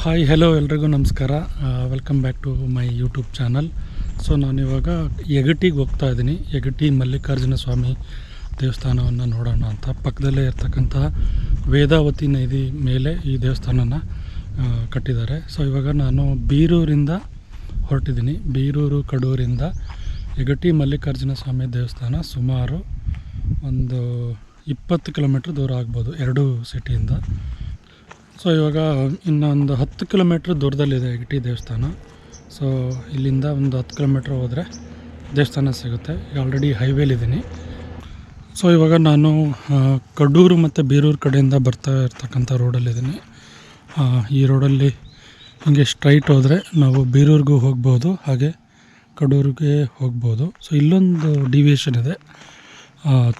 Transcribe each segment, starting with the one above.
Hi hello ಎಲ್ರಿಗೂ ನಮಸ್ಕಾರ. Welcome back to my YouTube channel. So ನಾನಿವಾಗ ಯಗಟಿಗೆ ಹೋಗ್ತಾ ಇದ್ದೀನಿ. ಯಗಟಿ ಮಲ್ಲಿಕಾರ್ಜುನ ಸ್ವಾಮಿ ದೇವಸ್ಥಾನವನ್ನು ನೋಡೋಣ ಅಂತ. ಪಕ್ಕದಲ್ಲೇ ಇರ್ತಕ್ಕಂತಹ ವೇದಾವತಿ ನದಿ ಮೇಲೆ ಈ ದೇವಸ್ಥಾನನ ಕಟ್ಟಿದ್ದಾರೆ. ಸೊ ಇವಾಗ ನಾನು ಬೀರೂರಿಂದ ಹೊರಟಿದ್ದೀನಿ. ಬೀರೂರು ಕಡೂರಿಂದ ಯಗಟಿ ಮಲ್ಲಿಕಾರ್ಜುನ ಸ್ವಾಮಿ ದೇವಸ್ಥಾನ ಸುಮಾರು ಒಂದು 20 ಕಿಲೋಮೀಟ್ರ್ ದೂರ ಆಗ್ಬೋದು ಎರಡು ಸಿಟಿಯಿಂದ. ಸೊ ಇವಾಗ ಇನ್ನೊಂದು 10 ಕಿಲೋಮೀಟ್ರ್ ದೂರದಲ್ಲಿದೆ ಯಗಟಿ ದೇವಸ್ಥಾನ. ಸೊ ಇಲ್ಲಿಂದ ಒಂದು 10 ಕಿಲೋಮೀಟ್ರ್ ಹೋದರೆ ದೇವಸ್ಥಾನ ಸಿಗುತ್ತೆ. ಈಗ ಆಲ್ರೆಡಿ ಹೈವೇಲಿದ್ದೀನಿ. ಸೊ ಇವಾಗ ನಾನು ಕಡೂರು ಮತ್ತು ಬೀರೂರು ಕಡೆಯಿಂದ ಬರ್ತಾ ಇರ್ತಕ್ಕಂಥ ರೋಡಲ್ಲಿದ್ದೀನಿ. ಈ ರೋಡಲ್ಲಿ ಹೀಗೆ ಸ್ಟ್ರೈಟ್ ಹೋದರೆ ನಾವು ಬೀರೂರಿಗೂ ಹೋಗ್ಬೋದು, ಹಾಗೆ ಕಡೂರಿಗೆ ಹೋಗ್ಬೋದು. ಸೊ ಇಲ್ಲೊಂದು ಡಿವಿಯೇಷನ್ ಇದೆ,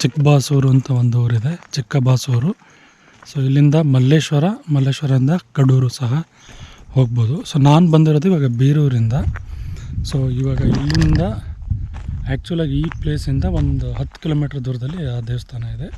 ಚಿಕ್ಕಬಾಸೂರು ಅಂತ ಒಂದು ಊರಿದೆ, ಚಿಕ್ಕಬಾಸೂರು. ಸೊ ಇಲ್ಲಿಂದ ಮಲ್ಲೇಶ್ವರದಿಂದ ಕಡೂರು ಸಹ ಹೋಗ್ಬೋದು. ಸೊ ನಾನು ಬಂದಿರೋದು ಇವಾಗ ಬೀರೂರಿಂದ. ಸೊ ಇವಾಗ ಇಲ್ಲಿಂದ ಆ್ಯಕ್ಚುಲಾಗಿ ಈ ಪ್ಲೇಸಿಂದ ಒಂದು 10 ಕಿಲೋಮೀಟ್ರ್ ದೂರದಲ್ಲಿ ಆ ದೇವಸ್ಥಾನ ಇದೆ.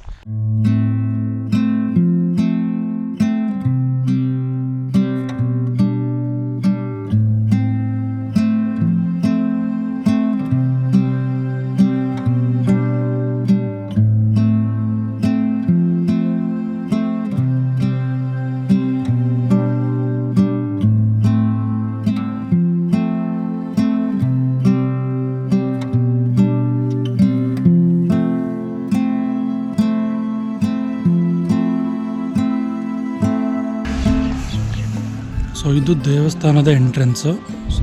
ಸೊ ಇದು ದೇವಸ್ಥಾನದ ಎಂಟ್ರೆನ್ಸು. ಸೊ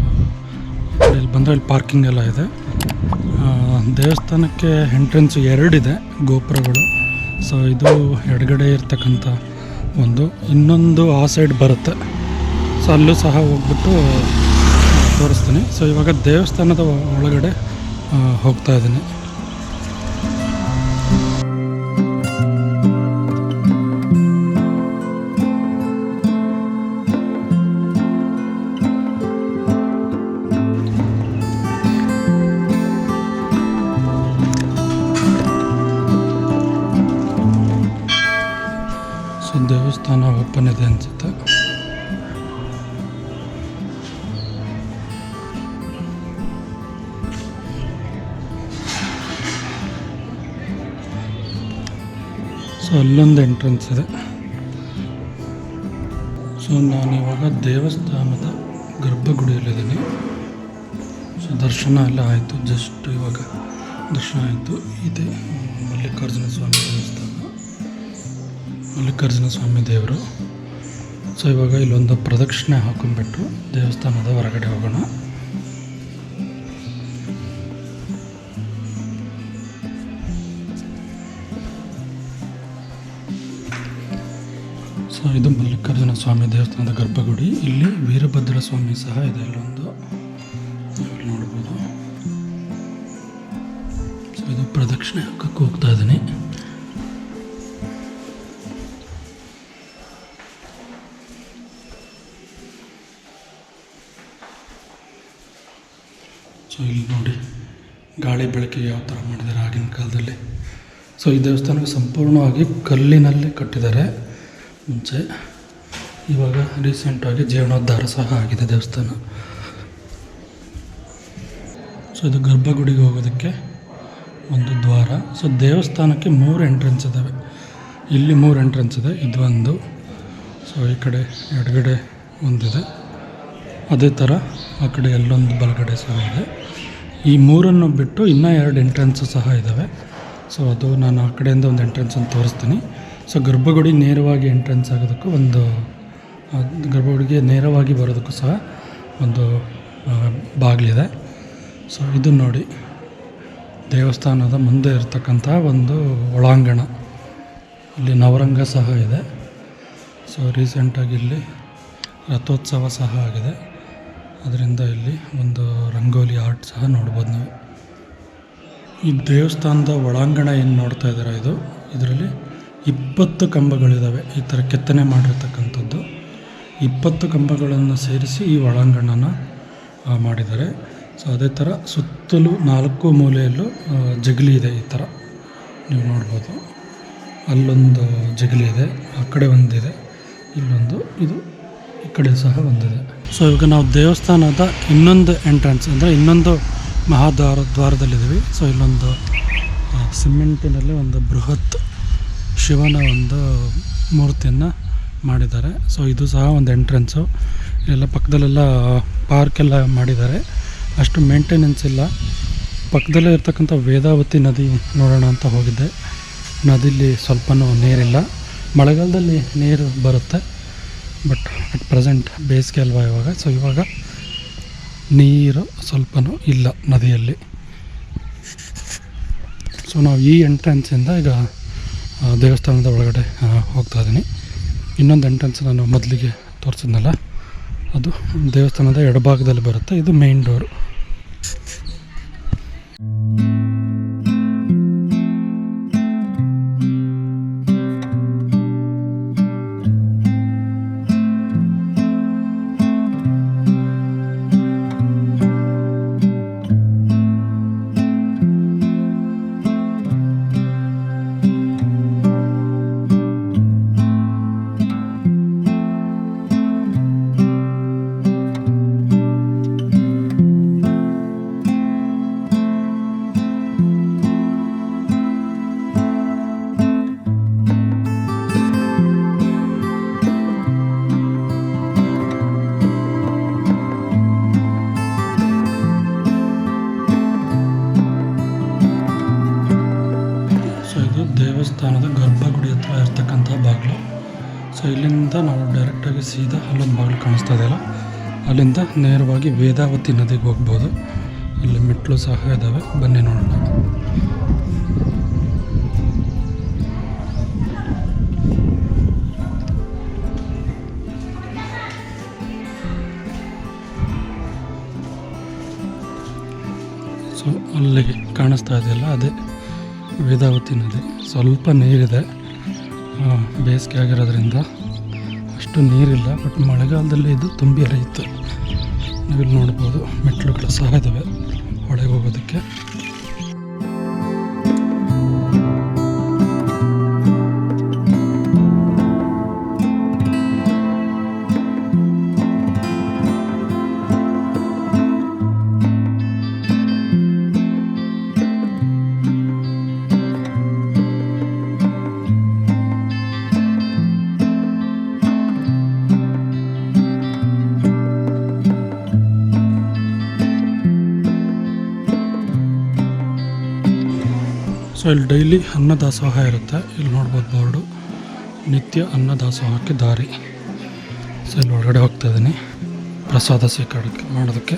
ಇಲ್ಲಿ ಬಂದರೆ ಇಲ್ಲಿ ಪಾರ್ಕಿಂಗ್ ಎಲ್ಲ ಇದೆ. ದೇವಸ್ಥಾನಕ್ಕೆ ಎಂಟ್ರೆನ್ಸು 2 ಇದೆ ಗೋಪುರಗಳು. ಸೊ ಇದು ಎಡಗಡೆ ಇರ್ತಕ್ಕಂಥ ಒಂದು, ಇನ್ನೊಂದು ಆ ಸೈಡ್ ಬರುತ್ತೆ. ಸೊ ಅಲ್ಲೂ ಸಹ ಹೋಗ್ಬಿಟ್ಟು ತೋರಿಸ್ತೀನಿ. ಸೊ ಇವಾಗ ದೇವಸ್ಥಾನದ ಒಳಗಡೆ ಹೋಗ್ತಾ ಇದ್ದೀನಿ. ಸೊ ದೇವಸ್ಥಾನ ಓಪನ್ ಇದೆ ಅನಿಸುತ್ತೆ. ಸೊ ಅಲ್ಲೊಂದು ಎಂಟ್ರೆನ್ಸ್ ಇದೆ. ಸೊ ನಾನಿವಾಗ ದೇವಸ್ಥಾನದ ಗರ್ಭಗುಡಿಯಲ್ಲಿದ್ದೀನಿ. ಸೊ ದರ್ಶನ ಎಲ್ಲ ಆಯಿತು, ಜಸ್ಟ್ ಇವಾಗ ದರ್ಶನ ಆಯಿತು. ಇದೆ ಮಲ್ಲಿಕಾರ್ಜುನ ಸ್ವಾಮಿ ದೇವಸ್ಥಾನ, ಮಲ್ಲಿಕಾರ್ಜುನ ಸ್ವಾಮಿ ದೇವರು. ಸೊ ಇವಾಗ ಇಲ್ಲೊಂದು ಪ್ರದಕ್ಷಿಣೆ ಹಾಕೊಂಡ್ಬಿಟ್ಟು ದೇವಸ್ಥಾನದ ಹೊರಗಡೆ ಹೋಗೋಣ. ಸೊ ಇದು ಮಲ್ಲಿಕಾರ್ಜುನ ಸ್ವಾಮಿ ದೇವಸ್ಥಾನದ ಗರ್ಭಗುಡಿ. ಇಲ್ಲಿ ವೀರಭದ್ರ ಸ್ವಾಮಿ ಸಹ ಇದೆ, ಇಲ್ಲೊಂದು ನೋಡ್ಬೋದು. ಸೊ ಇದು ಪ್ರದಕ್ಷಿಣೆ ಹಾಕಕ್ಕೆ ಹೋಗ್ತಾ ಇದ್ದೀನಿ. ಸೊ ಇಲ್ಲಿ ನೋಡಿ ಗಾಳಿ ಬೆಳಕಿಗೆ ಯಾವ ಥರ ಮಾಡಿದ್ದಾರೆ ಆಗಿನ ಕಾಲದಲ್ಲಿ. ಸೊ ಈ ದೇವಸ್ಥಾನಕ್ಕೆ ಸಂಪೂರ್ಣವಾಗಿ ಕಲ್ಲಿನಲ್ಲಿ ಕಟ್ಟಿದ್ದಾರೆ ಮುಂಚೆ. ಇವಾಗ ರೀಸೆಂಟಾಗಿ ಜೀರ್ಣೋದ್ಧಾರ ಸಹ ಆಗಿದೆ ದೇವಸ್ಥಾನ. ಸೊ ಇದು ಗರ್ಭಗುಡಿಗೆ ಹೋಗೋದಕ್ಕೆ ಒಂದು ದ್ವಾರ. ಸೊ ದೇವಸ್ಥಾನಕ್ಕೆ 3 ಎಂಟ್ರೆನ್ಸ್ ಇದ್ದಾವೆ. ಇಲ್ಲಿ 3 ಎಂಟ್ರೆನ್ಸ್ ಇದೆ, ಇದು ಒಂದು. ಸೊ ಈ ಕಡೆ ಎಡಗಡೆ ಒಂದಿದೆ, ಅದೇ ಥರ ಆ ಕಡೆ ಎಲ್ಲೊಂದು ಬಲಗಡೆ ಸಹ ಇದೆ. ಈ 3 ಬಿಟ್ಟು ಇನ್ನೂ 2 ಎಂಟ್ರೆನ್ಸು ಸಹ ಇದ್ದಾವೆ. ಸೊ ಅದು ನಾನು ಆ ಕಡೆಯಿಂದ ಒಂದು ಎಂಟ್ರೆನ್ಸನ್ನು ತೋರಿಸ್ತೀನಿ. ಸೊ ಗರ್ಭಗುಡಿ ನೇರವಾಗಿ ಎಂಟ್ರೆನ್ಸ್ ಆಗೋದಕ್ಕೂ ಒಂದು, ಗರ್ಭಗುಡಿಗೆ ನೇರವಾಗಿ ಬರೋದಕ್ಕೂ ಸಹ ಒಂದು ಬಾಗಿಲಿದೆ. ಸೊ ಇದು ನೋಡಿ ದೇವಸ್ಥಾನದ ಮುಂದೆ ಇರತಕ್ಕಂಥ ಒಂದು ಒಳಾಂಗಣ. ಇಲ್ಲಿ ನವರಂಗ ಸಹ ಇದೆ. ಸೊ ರೀಸೆಂಟಾಗಿ ಇಲ್ಲಿ ರಥೋತ್ಸವ ಸಹ ಆಗಿದೆ, ಅದರಿಂದ ಇಲ್ಲಿ ಒಂದು ರಂಗೋಲಿ ಆರ್ಟ್ ಸಹ ನೋಡ್ಬೋದು ನಾವು. ಈ ದೇವಸ್ಥಾನದ ಒಳಾಂಗಣ ಏನು ನೋಡ್ತಾ ಇದ್ದಾರೆ, ಇದರಲ್ಲಿ 20 ಕಂಬಗಳಿದ್ದಾವೆ. ಈ ಥರ ಕೆತ್ತನೆ ಮಾಡಿರ್ತಕ್ಕಂಥದ್ದು 20 ಕಂಬಗಳನ್ನು ಸೇರಿಸಿ ಈ ಒಳಾಂಗಣನ ಮಾಡಿದ್ದಾರೆ. ಸೊ ಅದೇ ಥರ ಸುತ್ತಲೂ 4 ಮೂಲೆಯಲ್ಲೂ ಜಗಲಿ ಇದೆ. ಈ ಥರ ನೀವು ನೋಡ್ಬೋದು. ಅಲ್ಲೊಂದು ಜಗಲಿ ಇದೆ, ಆ ಕಡೆ ಒಂದಿದೆ, ಇಲ್ಲೊಂದು, ಇದು ಈ ಕಡೆ ಸಹ ಒಂದಿದೆ. ಸೊ ಇವಾಗ ನಾವು ದೇವಸ್ಥಾನದ ಇನ್ನೊಂದು ಎಂಟ್ರೆನ್ಸ್ ಅಂದರೆ ಇನ್ನೊಂದು ದ್ವಾರದಲ್ಲಿದ್ದೀವಿ. ಸೊ ಇಲ್ಲೊಂದು ಸಿಮೆಂಟಿನಲ್ಲಿ ಒಂದು ಬೃಹತ್ ಶಿವನ ಒಂದು ಮೂರ್ತಿಯನ್ನು ಮಾಡಿದ್ದಾರೆ. ಸೊ ಇದು ಸಹ ಒಂದು ಎಂಟ್ರೆನ್ಸು. ಎಲ್ಲ ಪಕ್ಕದಲ್ಲೆಲ್ಲ ಪಾರ್ಕೆಲ್ಲ ಮಾಡಿದ್ದಾರೆ, ಅಷ್ಟು ಮೇಂಟೆನೆನ್ಸ್ ಇಲ್ಲ. ಪಕ್ಕದಲ್ಲೇ ಇರ್ತಕ್ಕಂಥ ವೇದಾವತಿ ನದಿ ನೋಡೋಣ ಅಂತ ಹೋಗಿದ್ದೆ. ನದಿಲಿ ಸ್ವಲ್ಪನೂ ನೀರಿಲ್ಲ. ಮಳೆಗಾಲದಲ್ಲಿ ನೀರು ಬರುತ್ತೆ, ಬಟ್ ಅಟ್ ಪ್ರೆಸೆಂಟ್ ಬೇಸಿಗೆ ಅಲ್ವಾ ಇವಾಗ. ಸೊ ಇವಾಗ ನೀರು ಸ್ವಲ್ಪನೂ ಇಲ್ಲ ನದಿಯಲ್ಲಿ. ಸೊ ನಾವು ಈ ಎಂಟ್ರೆನ್ಸಿಂದ ಈಗ ದೇವಸ್ಥಾನದ ಒಳಗಡೆ ಹೋಗ್ತಾ ಇದ್ದೀನಿ. ಇನ್ನೊಂದು ಎಂಟ್ರೆನ್ಸ್ ನಾನು ಮೊದಲಿಗೆ ತೋರಿಸಿದ್ನಲ್ಲ, ಅದು ದೇವಸ್ಥಾನದ ಎಡಭಾಗದಲ್ಲಿ ಬರುತ್ತೆ. ಇದು ಮೇನ್ ಡೋರು. ದೇವಸ್ಥಾನದ ಗರ್ಭಗುಡಿ ಹತ್ರ ಇರ್ತಕ್ಕಂಥ ಬಾಗಿಲು. ಸೊ ಇಲ್ಲಿಂದ ನಾವು ಡೈರೆಕ್ಟಾಗಿ ಸೀದಾ ಅಲ್ಲೊಂದು ಬಾಗಿಲು ಕಾಣಿಸ್ತಾ ಇದೆಯಲ್ಲ, ಅಲ್ಲಿಂದ ನೇರವಾಗಿ ವೇದಾವತಿ ನದಿಗೆ ಹೋಗ್ಬೋದು. ಅಲ್ಲಿ ಮೆಟ್ಲು ಸಹ ಇದ್ದಾವೆ, ಬನ್ನಿ ನೋಡೋಣ. ಸೊ ಅಲ್ಲಿ ಕಾಣಿಸ್ತಾ ಇದೆಯಲ್ಲ, ಅದೇ ವೇದಾವತಿ ನದಿ. ಸ್ವಲ್ಪ ನೀರಿದೆ, ಬೇಸಿಗೆ ಆಗಿರೋದ್ರಿಂದ ಅಷ್ಟು ನೀರಿಲ್ಲ, ಬಟ್ ಮಳೆಗಾಲದಲ್ಲಿ ಇದು ತುಂಬಿ ಹರಿಯುತ್ತೆ. ನೀವಿಲ್ಲಿ ನೋಡ್ಬೋದು, ಮೆಟ್ಲುಗಳು ಸಹ ಇದ್ದಾವೆ ಒಳಗೆ ಹೋಗೋದಕ್ಕೆ. ಸೊ ಇಲ್ಲಿ ಡೈಲಿ ಅನ್ನದಾಸೋಹ ಇರುತ್ತೆ. ಇಲ್ಲಿ ನೋಡ್ಬೋದು ಬೋರ್ಡು, ನಿತ್ಯ ಅನ್ನದಾಸೋಹಕ್ಕೆ ದಾರಿ. ಸೊ ಇಲ್ಲಿ ಒಳಗಡೆ ಹೋಗ್ತಾ ಇದ್ದೀನಿ ಪ್ರಸಾದ ಸ್ವೀಕಾರಕ್ಕೆ ಮಾಡೋದಕ್ಕೆ.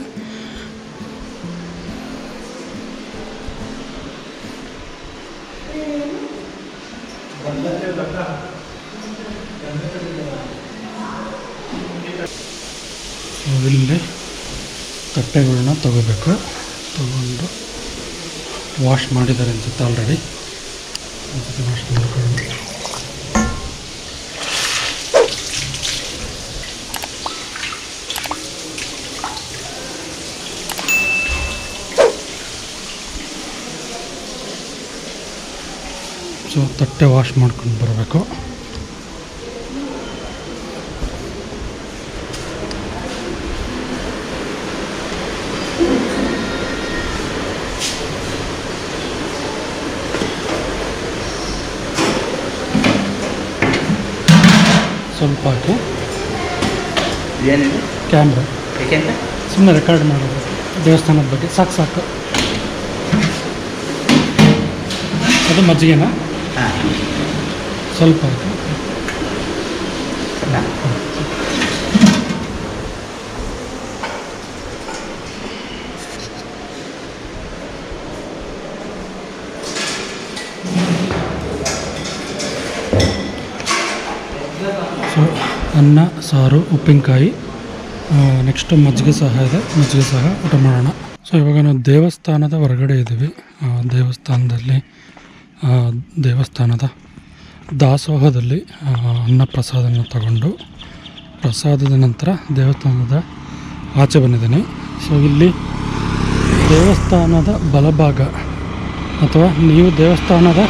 ಸೊ ಇಲ್ಲಿ ತಟ್ಟೆಗಳನ್ನ ತಗೋಬೇಕು. ತಗೊಂಡು ವಾಶ್ ಮಾಡಿದ್ದಾರೆ ಅನ್ಸುತ್ತೆ ಆಲ್ರೆಡಿ. ವಾಶ್ ಮಾಡ್ಕೊಂಡು ಸೊ ತಟ್ಟೆ ವಾಶ್ ಮಾಡ್ಕೊಂಡು ಬರಬೇಕು. ಸ್ವಲ್ಪ ಹಾಕಿ ಏನಿದೆ ಕ್ಯಾಮ್ರಾ ಏಕೆಂದ್ರೆ ಸುಮ್ಮನೆ ರೆಕಾರ್ಡ್ ಮಾಡೋದು ದೇವಸ್ಥಾನದ ಬಗ್ಗೆ. ಸಾಕು ಸಾಕು. ಅದು ಮಜ್ಜಿಗೆನಾ? ಹಾಂ, ಸ್ವಲ್ಪ ಹಾಕಿ. ಸೊ ಅನ್ನ, ಸಾರು, ಉಪ್ಪಿನಕಾಯಿ, ನೆಕ್ಸ್ಟು ಮಜ್ಜಿಗೆ ಸಹ ಇದೆ. ಮಜ್ಜಿಗೆ ಸಹ ಊಟ ಮಾಡೋಣ. ಸೊ ಇವಾಗ ನಾವು ದೇವಸ್ಥಾನದ ಹೊರಗಡೆ ಇದ್ದೀವಿ. ದೇವಸ್ಥಾನದಲ್ಲಿ ದೇವಸ್ಥಾನದ ದಾಸೋಹದಲ್ಲಿ ಅನ್ನ ಪ್ರಸಾದನ ತಗೊಂಡು ಪ್ರಸಾದದ ನಂತರ ದೇವಸ್ಥಾನದ ಆಚೆ ಬಂದಿದ್ದೀನಿ. ಸೊ ಇಲ್ಲಿ ದೇವಸ್ಥಾನದ ಬಲಭಾಗ ಅಥವಾ ನೀವು ದೇವಸ್ಥಾನದ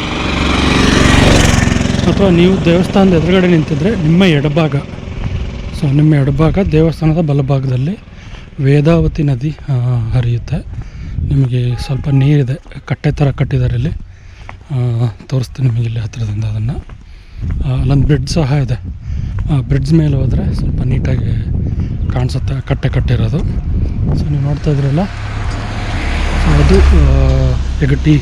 ಎದುರುಗಡೆ ನಿಂತಿದ್ರೆ ನಿಮ್ಮ ಎಡಭಾಗ. ಸೊ ನಿಮ್ಮ ಎಡಭಾಗ ದೇವಸ್ಥಾನದ ಬಲಭಾಗದಲ್ಲಿ ವೇದಾವತಿ ನದಿ ಹರಿಯುತ್ತೆ. ನಿಮಗೆ ಸ್ವಲ್ಪ ನೀರಿದೆ, ಕಟ್ಟೆ ಥರ ಕಟ್ಟಿದ್ದಾರೆ ಇಲ್ಲಿ, ತೋರಿಸ್ತೀನಿ ನಿಮಗೆ ಇಲ್ಲಿ ಹತ್ತಿರದಿಂದ. ಅದನ್ನು ಅಲ್ಲೊಂದು ಬ್ರಿಡ್ಜ್ ಸಹ ಇದೆ. ಬ್ರಿಡ್ಜ್ ಮೇಲೆ ಹೋದರೆ ಸ್ವಲ್ಪ ನೀಟಾಗಿ ಕಾಣಿಸುತ್ತೆ, ಕಟ್ಟೆ ಕಟ್ಟಿರೋದು. ಸೊ ನೀವು ನೋಡ್ತಾ ಇದ್ರಲ್ಲ, ಅದು ಯಗಟಿ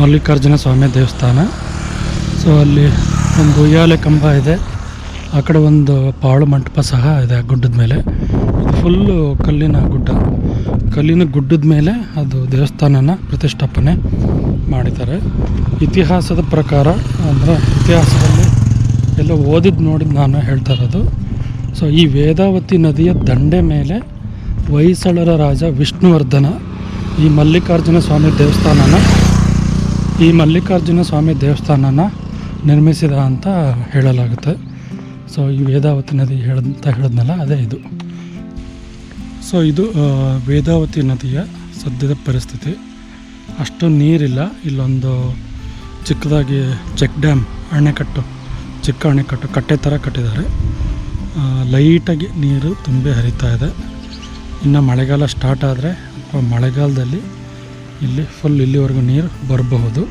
ಮಲ್ಲಿಕಾರ್ಜುನ ಸ್ವಾಮಿ ದೇವಸ್ಥಾನ. ಸೊ ಅಲ್ಲಿ ಒಂದು ಉಯ್ಯಾಲೆ ಕಂಬ ಇದೆ, ಆ ಕಡೆ ಒಂದು ಪಾಳು ಮಂಟಪ ಸಹ ಇದೆ ಗುಡ್ಡದ ಮೇಲೆ. ಇದು ಫುಲ್ಲು ಕಲ್ಲಿನ ಗುಡ್ಡದ ಮೇಲೆ ಅದು ದೇವಸ್ಥಾನನ ಪ್ರತಿಷ್ಠಾಪನೆ ಮಾಡಿದ್ದಾರೆ. ಇತಿಹಾಸದ ಪ್ರಕಾರ, ಅಂದರೆ ಇತಿಹಾಸದಲ್ಲಿ ಎಲ್ಲ ನೋಡಿದ್ದು ನಾನು ಹೇಳ್ತಾ ಇರೋದು. ಸೊ ಈ ವೇದಾವತಿ ನದಿಯ ದಂಡೆ ಮೇಲೆ ಹೊಯ್ಸಳರ ರಾಜ ವಿಷ್ಣುವರ್ಧನ ಈ ಮಲ್ಲಿಕಾರ್ಜುನ ಸ್ವಾಮಿ ದೇವಸ್ಥಾನನ ನಿರ್ಮಿಸಿದ ಅಂತ ಹೇಳಲಾಗುತ್ತೆ. ಸೊ ಈ ವೇದಾವತಿ ನದಿ ಹೇಳಿದ್ನಲ್ಲ, ಅದೇ ಇದು. ಸೊ ಇದು ವೇದಾವತಿ ನದಿಯ ಸದ್ಯದ ಪರಿಸ್ಥಿತಿ. ಅಷ್ಟು ನೀರಿಲ್ಲ. ಇಲ್ಲೊಂದು ಚಿಕ್ಕದಾಗಿ ಚೆಕ್ ಡ್ಯಾಮ್, ಚಿಕ್ಕ ಅಣೆಕಟ್ಟು ಕಟ್ಟೆ ಥರ ಕಟ್ಟಿದ್ದಾರೆ. ಲೈಟಾಗಿ ನೀರು ತುಂಬಿ ಹರಿತಾ ಇದೆ. ಇನ್ನು ಮಳೆಗಾಲ ಸ್ಟಾರ್ಟ್ ಆದರೆ ಅಥವಾ ಮಳೆಗಾಲದಲ್ಲಿ ಇಲ್ಲಿ ಫುಲ್ ಇಲ್ಲಿವರೆಗೂ ನೀರು ಬರಬಹುದು.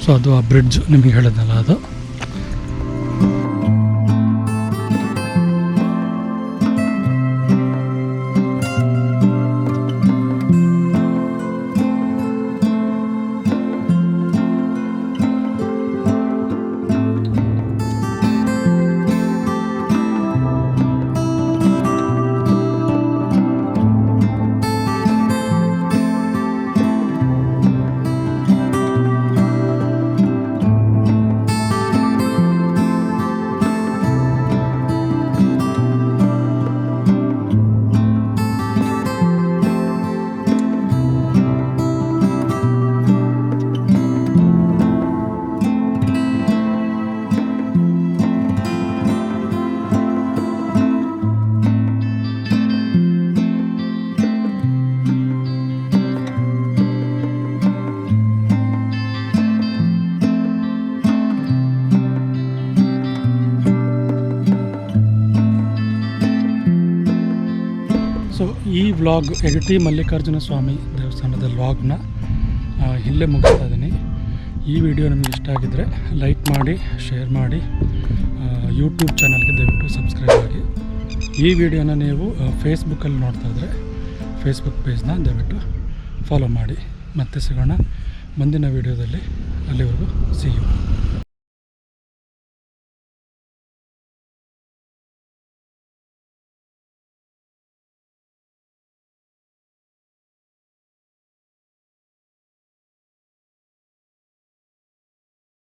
ಸೊ ಅದು ಆ ಬ್ರಿಡ್ಜ್ ನಿಮಗೆ ಹೇಳಿದ್ನಲ್ಲ, ಅದು. ಸೊ ಈ ವ್ಲಾಗ್ ಯಗಟಿ ಮಲ್ಲಿಕಾರ್ಜುನ ಸ್ವಾಮಿ ದೇವಸ್ಥಾನದ ವ್ಲಾಗ್ನ ಇಲ್ಲೇ ಮುಗಿಸ್ತಾ ಇದ್ದೀನಿ. ಈ ವಿಡಿಯೋ ನಿಮಗೆ ಇಷ್ಟ ಆಗಿದ್ದರೆ ಲೈಕ್ ಮಾಡಿ, ಶೇರ್ ಮಾಡಿ, ಯೂಟ್ಯೂಬ್ ಚಾನಲ್ಗೆ ದಯವಿಟ್ಟು ಸಬ್ಸ್ಕ್ರೈಬ್ ಆಗಿ. ಈ ವಿಡಿಯೋನ ನೀವು ಫೇಸ್ಬುಕ್ಕಲ್ಲಿ ನೋಡ್ತಾ ಇದ್ದರೆ ಫೇಸ್ಬುಕ್ ಪೇಜ್ನ ದಯವಿಟ್ಟು ಫಾಲೋ ಮಾಡಿ. ಮತ್ತೆ ಸಿಗೋಣ ಮುಂದಿನ ವಿಡಿಯೋದಲ್ಲಿ. ಅಲ್ಲಿವರೆಗೂ ಸಿ ಯು.